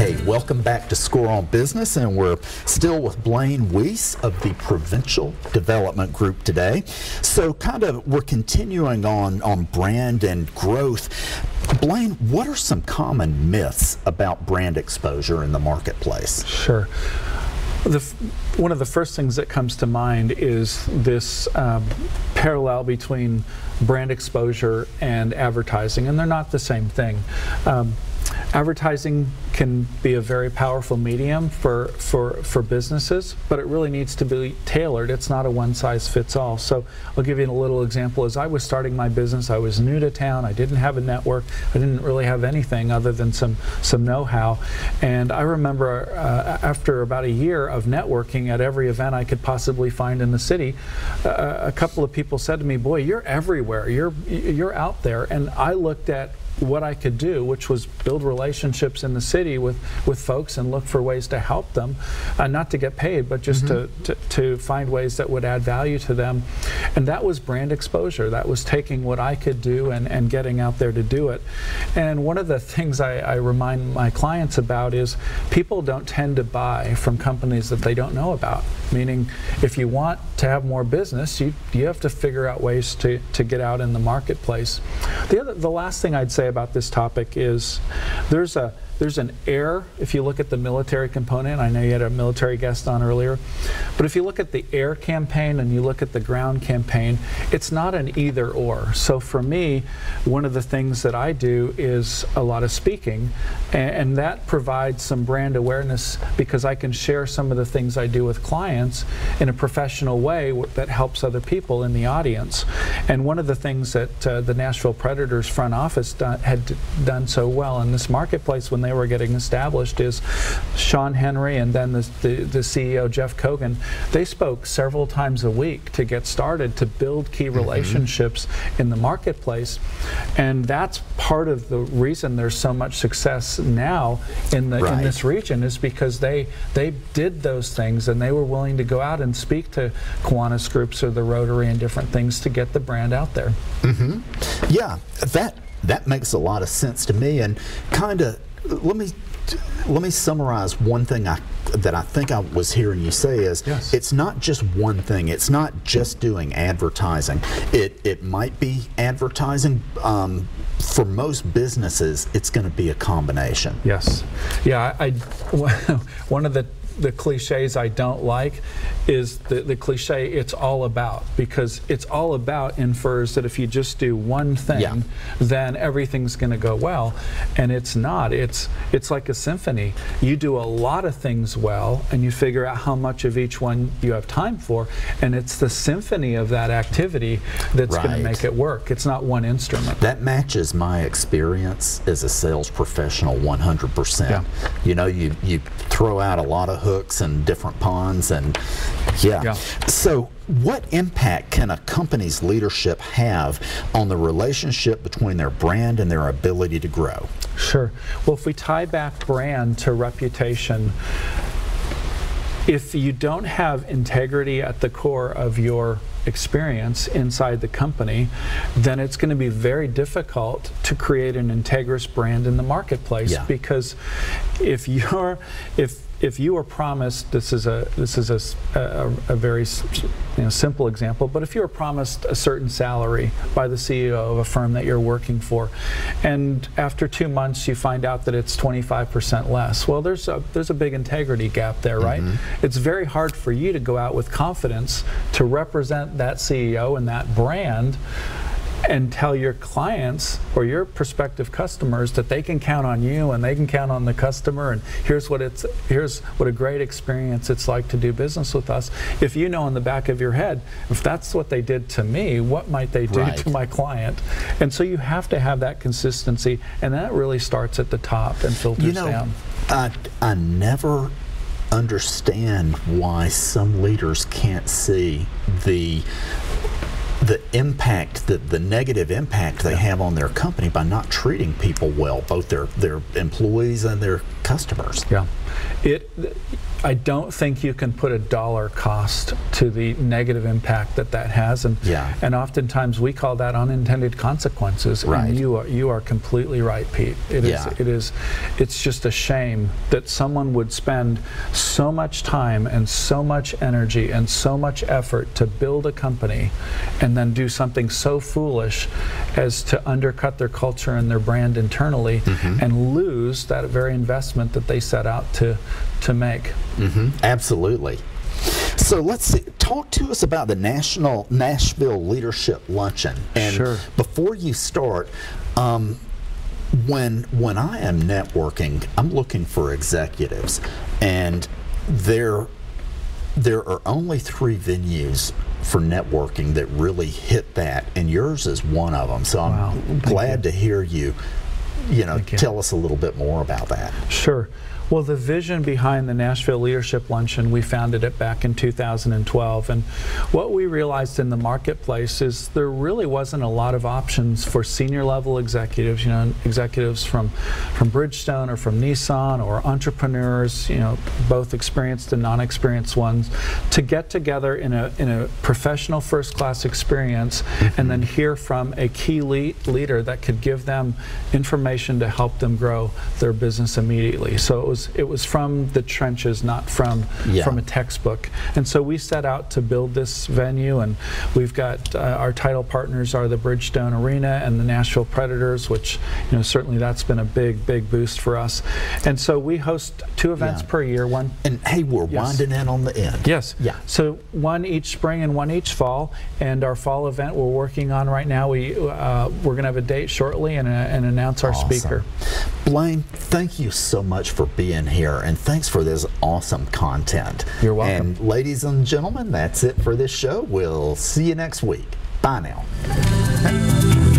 Hey, welcome back to Score on Business, and we're still with Blain Wease of the Provincial Development Group today. So we're continuing on brand and growth. Blain, what are some common myths about brand exposure in the marketplace? Sure. One of the first things that comes to mind is this parallel between brand exposure and advertising, and they're not the same thing. Advertising can be a very powerful medium for businesses, but it really needs to be tailored. It's not a one-size-fits-all. So I'll give you a little example. As I was starting my business, I was new to town. I didn't have a network. I didn't really have anything other than some know-how. And I remember after about a year of networking at every event I could possibly find in the city, a couple of people said to me, "Boy, you're everywhere. You're out there." And I looked at what I could do, which was build relationships in the city with folks and look for ways to help them, not to get paid, but just to find ways that would add value to them. And that was brand exposure. That was taking what I could do and getting out there to do it. And one of the things I remind my clients about is people don't tend to buy from companies that they don't know about. Meaning, if you want to have more business, you have to figure out ways to get out in the marketplace. The last thing I'd say about this topic is there's an air, if you look at the military component. I know you had a military guest on earlier, but if you look at the air campaign and you look at the ground campaign, it's not an either or. So for me, one of the things that I do is a lot of speaking, and that provides some brand awareness because I can share some of the things I do with clients in a professional way that helps other people in the audience. And one of the things that the Nashville Predators front office had done so well in this marketplace when they were getting established is Sean Henry and then the CEO Jeff Kogan. They spoke several times a week to get started to build key relationships in the marketplace, and that's part of the reason there's so much success now in this region, is because they did those things and they were willing to go out and speak to Kiwanis groups or the Rotary and different things to get the brand out there. Yeah, that makes a lot of sense to me. And let me summarize one thing that I think I was hearing you say is, yes, it's not just one thing. It's not just doing advertising. It might be advertising. For most businesses, it's going to be a combination. Yes. Yeah. One of the cliches I don't like is the cliche "it's all about," because "it's all about" infers that if you just do one thing, then everything's going to go well, and it's not. It's like a symphony. You do a lot of things well, and you figure out how much of each one you have time for, and it's the symphony of that activity that's going to make it work. It's not one instrument. That matches my experience as a sales professional 100%. Yeah. You know, you throw out a lot of hooks and different ponds, and so what impact can a company's leadership have on the relationship between their brand and their ability to grow? Sure. Well, if we tie back brand to reputation, if you don't have integrity at the core of your experience inside the company, then it's going to be very difficult to create an integrous brand in the marketplace. Because if you are promised, this is a very simple example, but if you are promised a certain salary by the CEO of a firm that you're working for, and after 2 months you find out that it's 25% less, well, there's a big integrity gap there, right? It's very hard for you to go out with confidence to represent that CEO and that brand and tell your clients or your prospective customers that they can count on you and they can count on the customer, and here's what a great experience it's like to do business with us. If you know in the back of your head, if that's what they did to me, what might they do to my client? And so you have to have that consistency, and that really starts at the top and filters down. I never understand why some leaders can't see the impact, the negative impact they have on their company by not treating people well, both their employees and their customers. Yeah. I don't think you can put a dollar cost to the negative impact that has, and and oftentimes we call that unintended consequences. Right. And you are completely right, Pete. It's just a shame that someone would spend so much time and so much energy and so much effort to build a company, and then do something so foolish as to undercut their culture and their brand internally, and lose that very investment that they set out to make. Absolutely. So let's see. Talk to us about the Nashville Leadership Luncheon. And before you start, when I am networking, I'm looking for executives, and there are only 3 venues for networking that really hit that, and yours is one of them. So I'm glad to hear you tell us a little bit more about that. Sure. Well, the vision behind the Nashville Leadership Luncheon, we founded it back in 2012, and what we realized in the marketplace is there really wasn't a lot of options for senior level executives, executives from Bridgestone or from Nissan, or entrepreneurs, both experienced and non-experienced ones, to get together in a professional first-class experience, and then hear from a key leader that could give them information to help them grow their business immediately. So it was from the trenches, not from a textbook. And so we set out to build this venue, and we've got our title partners are the Bridgestone Arena and the Nashville Predators, which certainly that's been a big boost for us. And so we host 2 events per year. And hey, we're winding in on the end. Yes. Yeah. So 1 each spring and 1 each fall. And our fall event we're working on right now. We're going to have a date shortly and announce our speaker. Blain, thank you so much for being here, and thanks for this awesome content. You're welcome. And ladies and gentlemen, that's it for this show. We'll see you next week. Bye now.